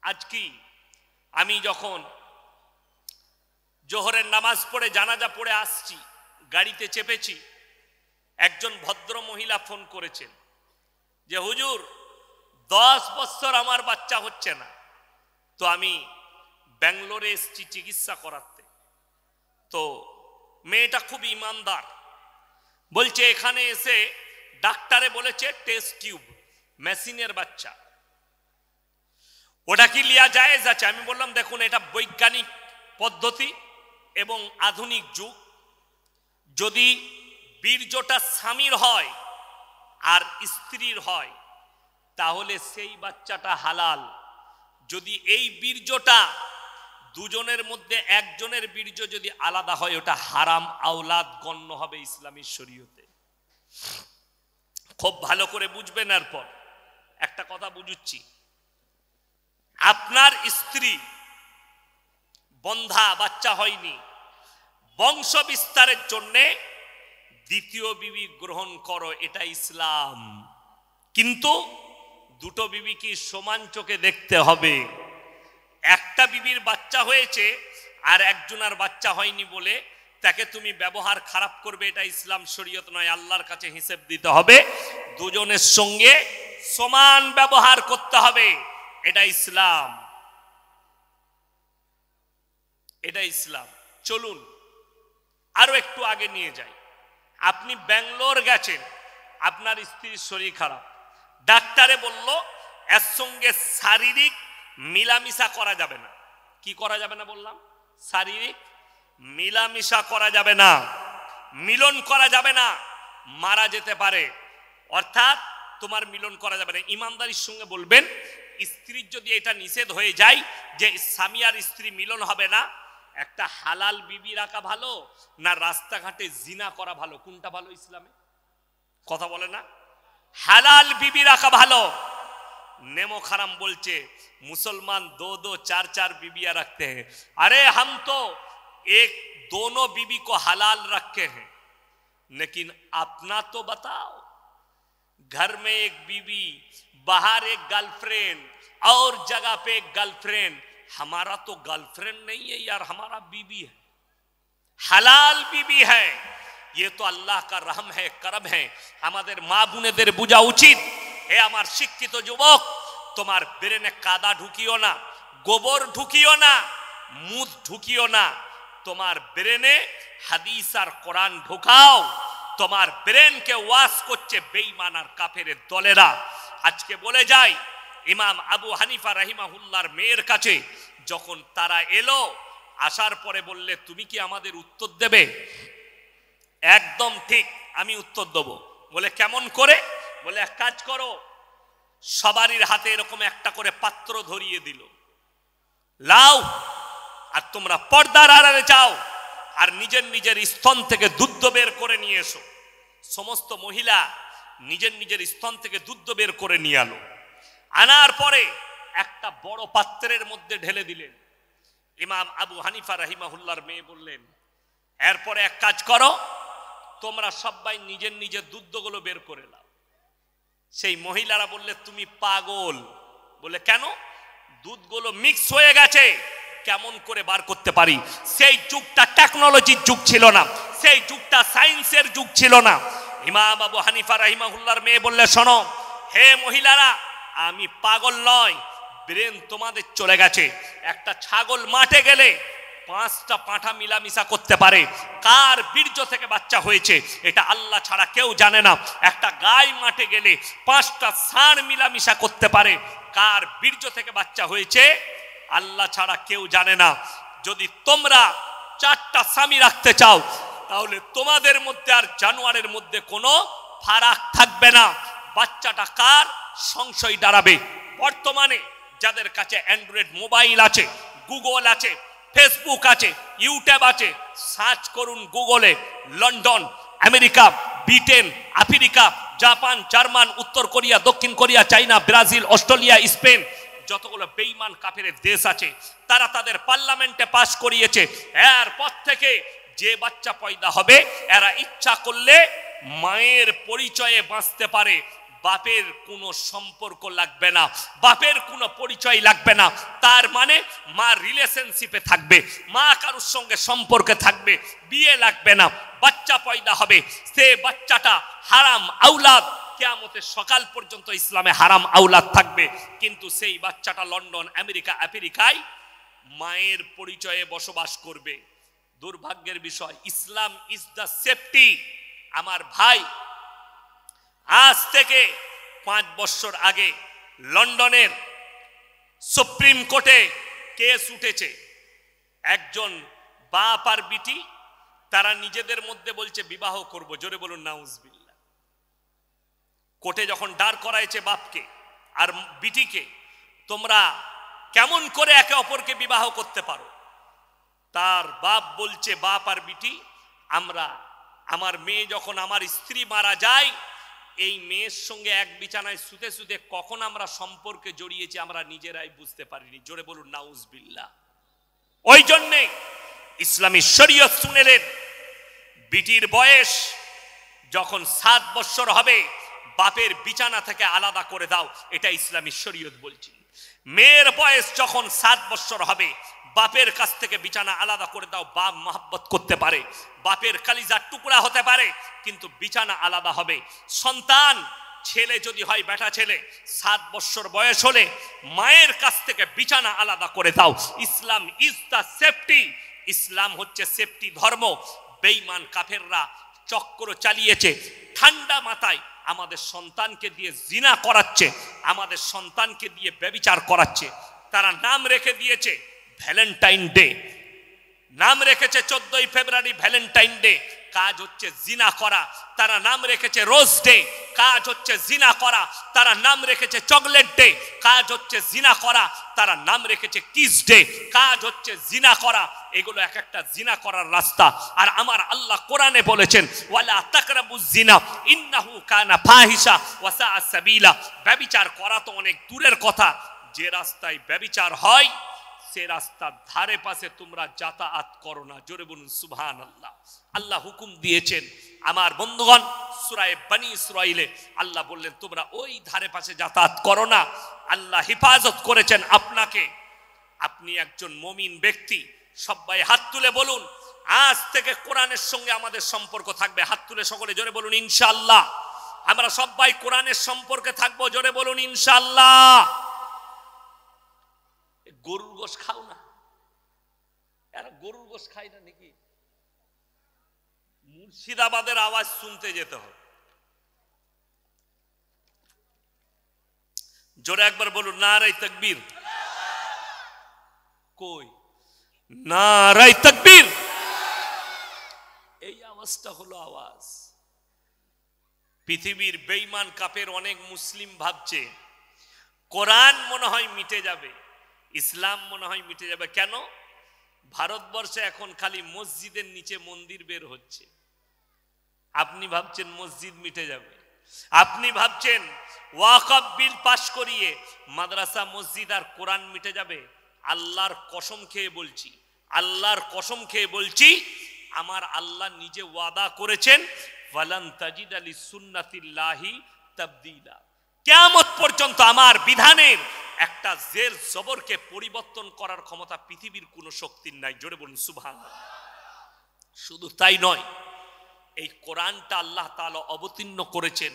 আজ কি আমি যখন জোহরের নামাজ পড়ে জানাজা পড়ে আসছি, গাড়িতে চেপেছি, একজন ভদ্র মহিলা ফোন করেছেন যে হুজুর 10 বছর আমার বাচ্চা হচ্ছে না, তো আমি ব্যাঙ্গালোরে এসেছি চিকিৎসা করাতে। তো মেয়েটা খুব ইমানদার, বলছে এখানে এসে ডাক্তারে বলেছে টেস্ট টিউব, মেশিনের বাচ্চা, ওটা কি লিয়া জায়েজ আছে? আমি বললাম দেখুন, এটা বৈজ্ঞানিক পদ্ধতি এবং আধুনিক যুগ। যদি বীর্যটা স্বামীর হয় আর স্ত্রীর হয় তাহলে সেই বাচ্চাটা হালাল। যদি এই বীর্যটা দুজনের মধ্যে একজনের বীর্য যদি আলাদা হয়, ওটা হারাম আওলাদ গণ্য হবে ইসলামী শরীয়তে। খুব ভালো করে বুঝবেন। এরপর একটা কথা বুঝুচ্ছি, আপনার স্ত্রী বন্ধা, বাচ্চা হয়নি, বংশ বিস্তারের জন্যে দ্বিতীয় বিবি গ্রহণ করো, এটা ইসলাম। কিন্তু দুটো বিবিকে সমান চোখে দেখতে হবে। একটা বিবির বাচ্চা হয়েছে আর একজনের বাচ্চা হয়নি বলে তাকে তুমি ব্যবহার খারাপ করবে, এটা ইসলাম শরীয়ত নয়। আল্লাহর কাছে হিসেব দিতে হবে, দুজনের সঙ্গে সমান ব্যবহার করতে হবে, এটা ইসলাম, এটা ইসলাম। চলুন আরো একটু আগে নিয়ে যাই। আপনি ব্যাঙ্গালোর গেছেন, আপনার স্ত্রীর শরীর খারাপ, ডাক্তারে বলল এর সঙ্গে শারীরিক মিলামিশা করা যাবে না। কি করা যাবে না বললাম? শারীরিক মিলামিশা করা যাবে না, মিলন করা যাবে না, মারা যেতে পারে। অর্থাৎ তোমার মিলন করা যাবে না। ইমানদারির সঙ্গে বলবেন, স্ত্রীর যদি এটা নিষেধ হয়ে যায় যে স্বামী আর স্ত্রী মিলন হবে না, একটা হালাল বিবি রাখা ভালো না রাস্তাঘাটে জিনা করা ভালো? কোনটা ভালো ইসলামে? কথা বলে না? হালাল বিবি রাখা ভালো। नेमो खराम बोलचे मुसलमान 2-2 4-4 बीबियां रखते हैं। अरे हम तो एक दोनों बीबी को हलाल रखे हैं, लेकिन अपना तो बताओ। घर में एक बीबी, बाहर एक गर्लफ्रेंड, और जगह पे एक गर्लफ्रेंड। हमारा तो गर्लफ्रेंड नहीं है यार, हमारा बीबी है, हलाल बीबी है। ये तो अल्लाह का रहम है, करम है। हमारे माँ बुनेदेर बुझा उचित। हे आमार शिक्षित युवक, तुम्हार ब्रेने कादा ढुकियो ना, गोबर ढुकियो ना, मुद ढुकियो ना, तुम्हार ब्रेने हादिस और कुरान ढुकाओ। तुम्हार ब्रेन के वास करছে বেঈমান আর কাফেরের দলেরা। আজকে বলে যাই, ইমাম আবু হানিফা রাহিমাহুল্লাহর মেয়ের কাছে যখন তারা এলো, আসার পরে বললে তুমি কি আমাদের উত্তর দেবে? একদম ঠিক, আমি উত্তর দেব। বলে কেমন করে? বলে এক কাজ করো, সবারই হাতে এরকম একটা করে পাত্র ধরিয়ে দিল, লাও আর তোমরা পর্দার আড়ালে যাও আর নিজের নিজের স্তন থেকে দুধ বের করে নিয়ে এসো। সমস্ত মহিলা নিজের নিজের স্তন থেকে দুধ বের করে নিয়ে আলো। আনার পরে একটা বড় পাত্রের মধ্যে ঢেলে দিলেন। ইমাম আবু হানিফা রাহিমাহুল্লাহর মেয়ে বললেন, এরপরে এক কাজ করো, তোমরা সবাই নিজের নিজের দুধগুলো বের করে নাও। সেই মহিলারা বললে তুমি পাগল। বলে কেন? দুধগুলো মিক্স হয়ে গেছে, কেমন করে বার করতে পারি? সেই যুগটা টেকনোলজির যুগ ছিল না, সেই যুগটা সায়েন্সের যুগ ছিল না। ইমাম আবু হানিফা রাহিমাহুল্লাহর মেয়ে বললে শোনো হে মহিলারা, আমি পাগল নয়, ব্রেন তোমাদের চলে গেছে। একটা ছাগল মাঠে গেলে 5টা পাঁঠা মিলামিশা করতে পারে, কার বীর্য থেকে বাচ্চা হয়েছে এটা আল্লাহ ছাড়া কেউ জানে না। একটা গাই মাঠে গেলে 5টা ষাঁড় মিলামিশা করতে পারে, কার বীর্য থেকে বাচ্চা হয়েছে আল্লাহ ছাড়া কেউ জানে না। যদি তোমরা 4টা স্বামী রাখতে চাও তাহলে তোমাদের মধ্যে আর জানোয়ারের মধ্যে কোনো ফারাক থাকবে না। বাচ্চাটা কার সংশয় দাঁড়াবে। বর্তমানে যাদের কাছে অ্যান্ড্রয়েড মোবাইল আছে, গুগল আছে, ফেসবুক আছে, ইউটিউব আছে, সার্চ করুন গুগলে London, America, Britain, Africa, Japan, German, উত্তর কোরিয়া, দক্ষিণ কোরিয়া, চাইনা, ব্রাজিল, অস্ট্রেলিয়া, স্পেন, যতগুলো বেঈমান কাফেরের দেশ আছে তারা তাদের পার্লামেন্টে পাস করিয়েছে, এরপর থেকে যে বাচ্চা পয়দা হবে এরা ইচ্ছা করলে মায়ের পরিচয়ে বাঁচতে পারে, বাপের কোনো সম্পর্ক লাগবে না, বাপের কোনো পরিচয় লাগবে না। তার মানে মা রিলেশনশিপে থাকবে, মা কারোর সঙ্গে সম্পর্কে থাকবে, বিয়ে লাগবে না, বাচ্চা পয়দা হবে, সে বাচ্চাটা হারাম আওলাদ, কিয়ামতের সকাল পর্যন্ত ইসলামে হারাম আওলাদ থাকবে। কিন্তু সেই বাচ্চাটা লন্ডন, আমেরিকা, আফ্রিকায় মায়ের পরিচয়ে বসবাস করবে। দুর্ভাগ্যের বিষয়, ইসলাম ইজ দ্য সেফটি। আমার ভাই, আজ থেকে 5 বছর আগে লন্ডনের সুপ্রিম কোর্টে কেস উঠেছে। একজন বাপ আর বিটি, তারা নিজেদের মধ্যে বলছে বিবাহ করব। জোরে বলুন নাউজুবিল্লাহ। কোর্টে যখন দাঁড় করাইছে বাপকে আর বিটিকে, তোমরা কেমন করে একে অপরকে বিবাহ করতে পারো? তার বাপ বলছে, বাপ আর বিটি, আমার মেয়ে যখন আমার স্ত্রী মারা যায়, এই মেয়ের সঙ্গে এক বিছানায় শুতে শুতে কখন আমরা সম্পর্কে জড়িয়েছি আমরা নিজেরাই বুঝতে পারিনি। জোরে বলুন নাউজুবিল্লাহ। ওই জন্যে ইসলামী শরীয়ত শুনেলেন, বিটির বয়স যখন 7 বছর হবে বাপের বিছানা থেকে আলাদা করে দাও, এটা ইসলামী শরীয়ত বলছে। মেয়ের বয়স যখন 7 বছর হবে বাপের কাছ থেকে বিছানা আলাদা করে দাও। বাপ মহব্বত করতে পারে, বাপের কালিজার টুকরা হতে পারে, কিন্তু বিছানা আলাদা হবে। সন্তান ছেলে যদি হয়, বেটা ছেলে, 7 বছর বয়স হলে মায়ের কাছ থেকে বিছানা আলাদা করে দাও। ইসলাম ইজ দ্য সেফটি। ইসলাম হচ্ছে সেফটি ধর্ম। বেঈমান কাফেররা চক্র চালিয়েছে, ঠান্ডা মাথায় আমাদের সন্তানকে দিয়ে জিনা করাচ্ছে, আমাদের সন্তানকে দিয়ে ব্যভিচার করাচ্ছে। তারা নাম রেখে দিয়েছে ভ্যালেন্টাইন ডে, নাম রেখেছে 14ই ফেব্রুয়ারি ভ্যালেন্টাইন ডে, কাজ হচ্ছে জিনা করা। তারা নাম রেখেছে রোজ ডে, কাজ হচ্ছে জিনা করা। তারা নাম রেখেছে চকলেট ডে, কাজ হচ্ছে জিনা করা। তারা নাম রেখেছে কিস ডে, কাজ হচ্ছে জিনা করা। এগুলো এক একটা জিনা করার রাস্তা। আর আমার আল্লাহ কোরআনে বলেছেন, ওয়ালা তাকরাবুজ জিনা ইন্নাহু কানা ফাহিশা ওয়া সাআ সাবিলা। ব্যভিচার করা তো অনেক দূরের কথা, যে রাস্তায় ব্যভিচার হয় সে রাস্তার ধারে পাশে তোমরা যাতায়াত করো না। জোরে বলুন সুবহানাল্লাহ। আল্লাহ হুকুম দিয়েছেন। আমার বন্ধুগণ, সূরা বনী ইসরাঈলে আল্লাহ বললেন তোমরা ওই ধারে পাশে যাতায়াত করো না। আল্লাহ হেফাজত করেছেন আপনাকে। আপনি একজন মুমিন ব্যক্তি। সবাই হাত তুলে বলুন, আজ থেকে কোরআনের সঙ্গে আমাদের সম্পর্ক থাকবে। হাত তুলে সকলে জোরে বলুন ইনশাআল্লাহ। আমরা সবাই কোরআনের সম্পর্কে থাকবো। জোরে বলুন ইনশাআল্লাহ। গরুর গোশ খাও না? এরা গরুর গোশ খায় না নাকি? মুর্শিদাবাদের আওয়াজ শুনতে যেতে হবে। জোরে একবার বলুন নারায়ে তাকবীর। কই নারায়ে তাকবীর? এই আওয়াজটা হলো আওয়াজ। পৃথিবীর বেঈমান কাফের অনেক মুসলিম ভাবছে কোরআন মনে হয় মিটে যাবে, ইসলাম মনে হয় মিটে যাবে। কেন? ভারতবর্ষে এখন খালি মসজিদের নিচে মন্দির বের হচ্ছে। আপনি ভাবছেন মসজিদ মিটে যাবে? আপনি ভাবছেন ওয়াকফ বিল পাশ করিয়ে মাদ্রাসা, মসজিদ আর কোরআন মিটে যাবে? আল্লাহর কসম খেয়ে বলছি, আল্লাহর কসম খেয়ে বলছি, আমার আল্লাহ নিজে ওয়াদা করেছেন, ওয়ালান তাজিদা লিসুন্নাতিল্লাহি তাবদীলা। কিয়ামত পর্যন্ত আমার বিধানের একটা জের জবরকে পরিবর্তন করার ক্ষমতা পৃথিবীর কোনো শক্তির নাই। জোরে বলুন সুবহানাল্লাহ। শুধু তাই নয়, এই কোরআনটা আল্লাহ তাআলা অবতীর্ণ করেছেন,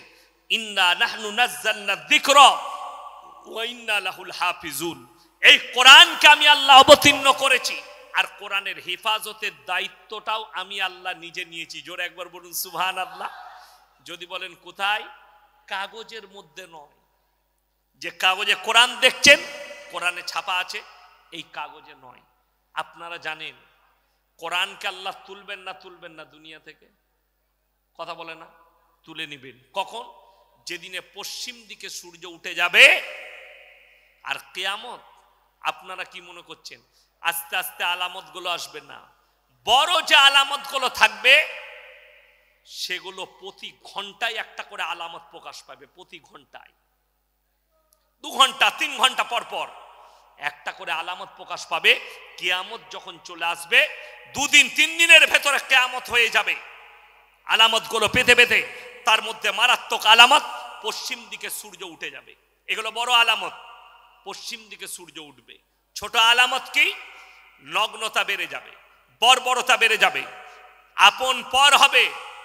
ইন্না নাহনু নাযালনা যিকরা ওয়া ইন্না লাহুল হাফিজুন। এই কোরআনকে আমি আল্লাহ অবতীর্ণ করেছি, আর কোরআনের হেফাজতের দায়িত্বটাও আমি আল্লাহ নিজে নিয়েছি। জোরে একবার বলুন সুবহানাল্লাহ। যদি বলেন কোথায়? কাগজের মধ্যে নয়। যে কাগজে কোরআন দেখছেন, কোরআনে ছাপা আছে, এই কাগজে নয়। আপনারা জানেন কোরআনকে আল্লাহ তুলবেন না দুনিয়া থেকে? কথা বলে না? তুলে নিবেন। কখন? যেদিনে পশ্চিম দিকে সূর্য উঠে যাবে আর কিয়ামত। আপনারা কি মনে করছেন আস্তে আস্তে আলামতগুলো আসবে? না, বড় যে আলামতগুলো থাকবে সেগুলো প্রতি ঘন্টায় একটা করে আলামত প্রকাশ পাবে। প্রতি ঘন্টায়, 2 ঘন্টা 3 ঘন্টা পর পর একটা করে আলামত প্রকাশ পাবে। কিয়ামত যখন চলে আসবে, 2 দিন 3 দিনের ভেতরে কিয়ামত হয়ে যাবে। আলামতগুলো পেতে পেতে তার মধ্যে মারাত্মক আলামত পশ্চিম দিকে সূর্য উঠে যাবে। এগুলো বড় আলামত, পশ্চিম দিকে সূর্য উঠবে। ছোট আলামত কি? নগ্নতা বেড়ে যাবে, বর্বরতা বেড়ে যাবে, আপন পর হবে,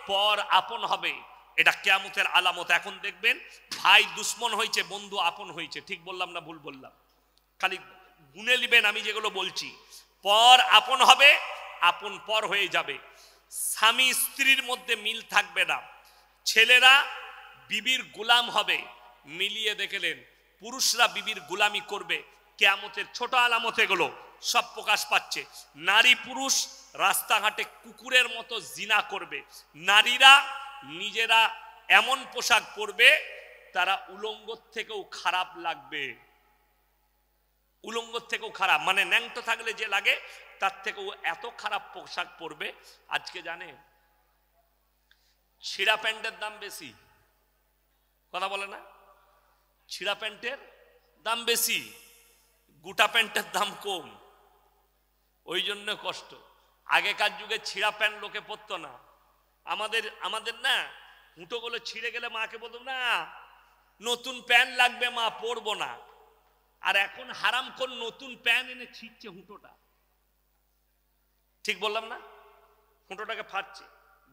পর আপন হবে। এটা কিয়ামতের আলামত। এখন দেখবেন ভাই দুশ্মন হয়েছে, বন্ধু আপন হয়েছে। ঠিক বললাম না ভুল বললাম? খালি গুনে নিবেন আমি যেগুলো বলছি। পর আপন হবে, আপন পর হয়ে যাবে। স্বামী স্ত্রীর মধ্যে মিল থাকবে না, ছেলেরা বিবির গোলাম হবে। মিলিয়ে দেখলেন পুরুষরা বিবির গোলামি করবে। কিয়ামতের ছোট আলামত এগুলো সব প্রকাশ পাচ্ছে। নারী পুরুষ রাস্তাঘাটে কুকুরের মতো জিনা করবে। নারীরা নিজেরা এমন পোশাক পরবে তারা উলঙ্গ থেকেও খারাপ লাগবে, উলঙ্গ থেকেও খারাপ, মানে ন্যাংটো থাকলে যে লাগে তার থেকেও এত খারাপ পোশাক পরবে। আজকে জানে ছিঁড়া প্যান্টের দাম বেশি, কথা বলে না? ছিঁড়া প্যান্টের দাম বেশি, গোটা প্যান্টের দাম কম। ওই জন্য কষ্ট। আগেকার যুগে ছিঁড়া প্যান্ট লোকে পরতো না। আমাদের না হুঁটোগুলো ছিঁড়ে গেলে মাকে বলতো না নতুন প্যান্ট লাগবে মা, পরবো না। আর এখন হারাম কোন নতুন প্যান্ট এনে ছিঁড়ছে হুঁটোটা। ঠিক বললাম না? হুঁটোটাকে ফাটছে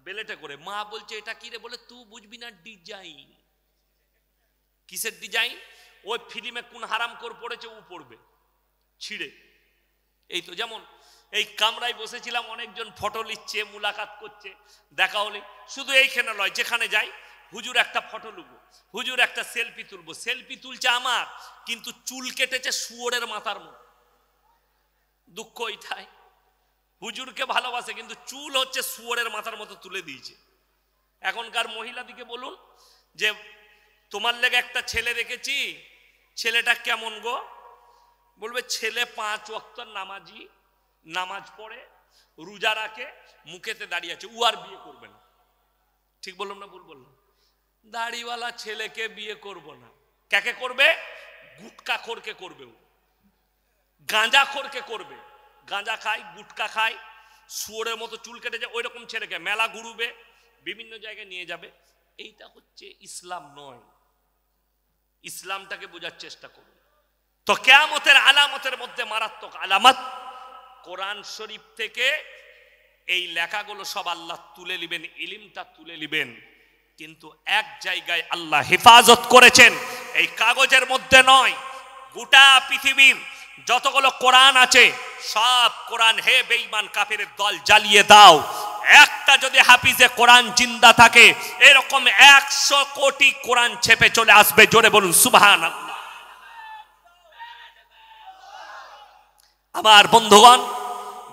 বেলেটে করে। মা বলছে এটা কি রে? বলে তুই বুঝবি না, ডিজাইন। কিসের ডিজাইন? ওই ফিল্মে কোন হারাম কর পড়েছে ও পড়বে ছিঁড়ে। এই তো যেমন এই কামরায় বসেছিলাম, অনেকজন ফটো নিচ্ছে, মুলাকাত করছে, দেখা হলে শুধু এইখানে নয়, যেখানে যাই হুজুর একটা ফটো লুবো, হুজুর একটা সেলফি তুলবো। সেলফি তুলছে আমার, কিন্তু চুল কেটেছে শুয়োরের মাথার মতো। দুঃখ এটাই, হুজুরকে ভালোবাসে কিন্তু চুল হচ্ছে শুয়োরের মাথার মতো তুলে দিয়েছে। এখনকার মহিলাদিকে বলুন যে তোমার লেগে একটা ছেলে রেখেছি, ছেলেটা কেমন গো? বলবে ছেলে 5 ওয়াক্ত নামাজি, নামাজ পড়ে, রোজা রাখে, মুখেতে দাঁড়িয়ে আছে, ও আর বিয়ে করবে না। ঠিক বললাম না ভুল বললাম? দাড়িওয়ালা ছেলেকে বিয়ে করব না। কাকে করবে? গুটকা খোরকে করবে, ও গাঁজা খোরকে করবে। গাঁজা খায়, গুটকা খায়, শুয়োরের মতো চুল কেটেছে, ওই রকম ছেলেকে মেলা ঘুরবে, বিভিন্ন জায়গায় নিয়ে যাবে। এইটা হচ্ছে ইসলাম নয়। ইসলামটাকে বোঝার চেষ্টা করুন। তো কিয়ামতের আলামতের মধ্যে মারাত্মক আলামত, কোরআন শরীফ থেকে এই লেখাগুলো সব আল্লাহ তুলে নিবেন, ইলমটা তুলে নিবেন। কিন্তু এক জায়গায় আল্লাহ হেফাজত করেছেন, এই কাগজের মধ্যে নয়, গোটা পৃথিবীর যতগুলো কোরআন আছে সব কোরআন হে বেঈমান কাফেরের দল জ্বালিয়ে দাও। একটা যদি হাফিজে কোরআন জিন্দা থাকে, এরকম 100 কোটি কোরআন ছেপে চলে আসবে। জোরে বলুন সুবহানাল্লাহ। আমার বন্ধুগণ,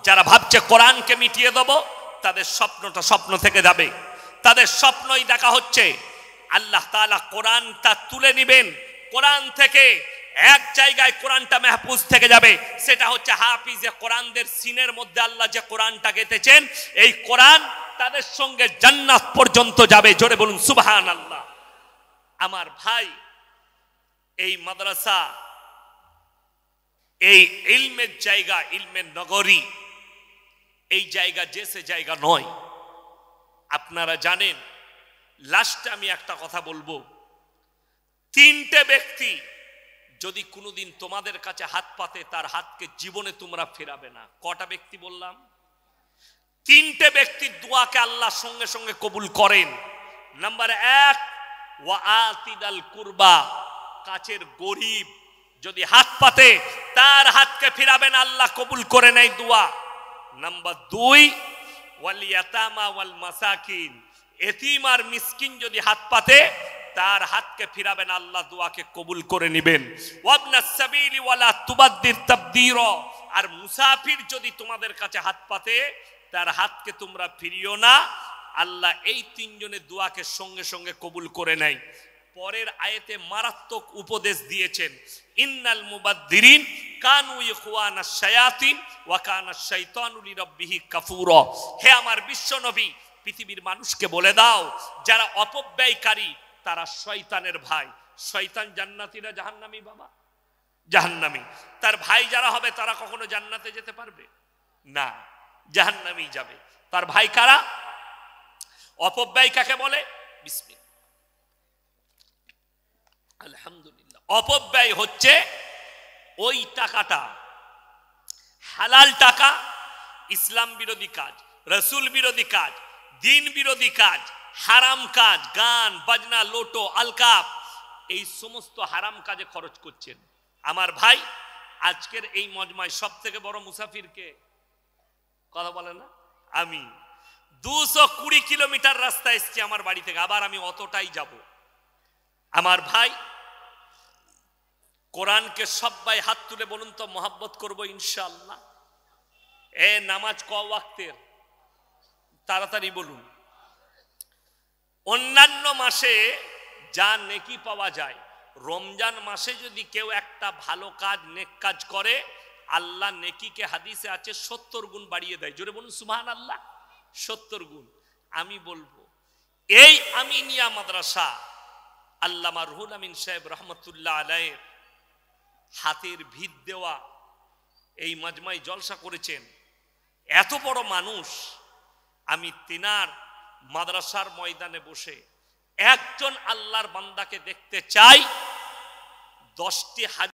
যারা ভাবছে কোরআনকে মিটিয়ে দেব, তাদের স্বপ্নটা স্বপ্ন থেকে যাবে। তাদের স্বপ্নই দেখা হচ্ছে। আল্লাহ তাআলা কোরআনটা তুলে নিবেন, কোরআন থেকে এক জায়গায় কোরআনটা মাহফুজ থেকে যাবে। সেটা হচ্ছে হাফিজে কোরআনদের সিনের মধ্যে আল্লাহ যে কোরআনটা গেঁথেছেন, এই কোরআন তাদের সঙ্গে জান্নাত পর্যন্ত যাবে। জোরে বলুন সুবহানাল্লাহ। আমার ভাই, এই মাদ্রাসা, এই ইলমের জায়গা, ইলমের নগরী, এই জায়গা যে সে জায়গা নয়। আপনারা জানেন, লাস্টে আমি একটা কথা বলবো, 3টে ব্যক্তি যদি কোনোদিন তোমাদের কাছে হাত পাতে, তার হাতকে জীবনে তোমরা ফেরাবে না। কটা ব্যক্তি বললাম? 3টে ব্যক্তির দোয়াকে আল্লাহ সঙ্গে সঙ্গে কবুল করেন। নাম্বার 1, ওয়া আতিদাল কুরবা, কাছের গরিব যদি হাত পাতে, তার হাতকে ফিরাবেন, আল্লাহ কবুল করে নেয় দোয়া। নাম্বার 2, ওয়াল ইয়াতামা ওয়াল মাসাকিন, এতিম আর মিসকিন যদি হাত পাতে, তার হাতকে ফিরাবেন, আল্লাহ দোয়াকে কবুল করে নেবেন। ওয়াবনাস সাবিলি ওয়ালা তুবাদ্দির তাবদীরা, আর মুসাফির যদি তোমাদের কাছে হাত পাতে, তার হাতকে তোমরা ফিরিও না। আল্লাহ এই 3 জনের দোয়াকে সঙ্গে সঙ্গে কবুল করে নেয়। পরের আয়াতে মারাত্মক উপদেশ দিয়েছেন, ইন্নাল মুবাদ্দিরিন কানু ইখওয়ানাশ শায়াতিন ওয়া কানাশ শাইতানু লিরাব্বিহি কাফুরা। হে আমার বিশ্ব নবী, পৃথিবীর মানুষকে বলে দাও, যারা অপব্যয়কারী তারা শয়তানের ভাই। শয়তান জান্নাতি না জাহান্নামী? বাবা জাহান্নামী। তার ভাই যারা হবে তারা কখনো জান্নাতে যেতে পারবে না, জাহান্নামী যাবে। তার ভাই কারা? অপব্যয় কাকে বলে? বিসমিল্লাহ। আলহামদুলিল্লাহ। অপব্যয় হচ্ছে ওই টাকাটা হালাল টাকা, ইসলাম বিরোধী কাজ, রসুল বিরোধী কাজ, দিন বিরোধী কাজ, হারাম কাজ, গান বাজনা, লোটো, আলকাপ, এই সমস্ত হারাম কাজে খরচ করছেন। আমার ভাই, আজকের এই মজমায় সব থেকে বড় মুসাফিরকে কথা বলে না, আমি 220 কিলোমিটার রাস্তা এসেছি আমার বাড়ি থেকে, আবার আমি অতটাই যাব। আমার ভাই, কোরআনকে সবাই হাত তুলে বলুন তো মহব্বত করবো ইনশাআল্লাহ। নামাজ ক ওয়াক্তের? তাড়াতাড়ি বলুন। অন্যান্য মাসে যা নেকি পাওয়া যায়, রমজান মাসে যদি কেউ একটা ভালো কাজ, নেক কাজ করে, আল্লাহ নেকিকে, হাদিসে আছে, 70 গুণ বাড়িয়ে দেয়। জোরে বলুন সুবহানাল্লাহ। 70 গুণ। আমি বলবো, এই আমিনিয়া মাদ্রাসা আল্লামা রুহুল আমিন সাহেব রহমতুল্লাহ আলাইহির হাতের ভিত দেওয়া এই মাজমাই জলসা করেছেন। এত বড় মানুষ, আমি তিনার মাদ্রাসার ময়দানে বসে একজন আল্লাহর বান্দাকে দেখতে চাই 10টি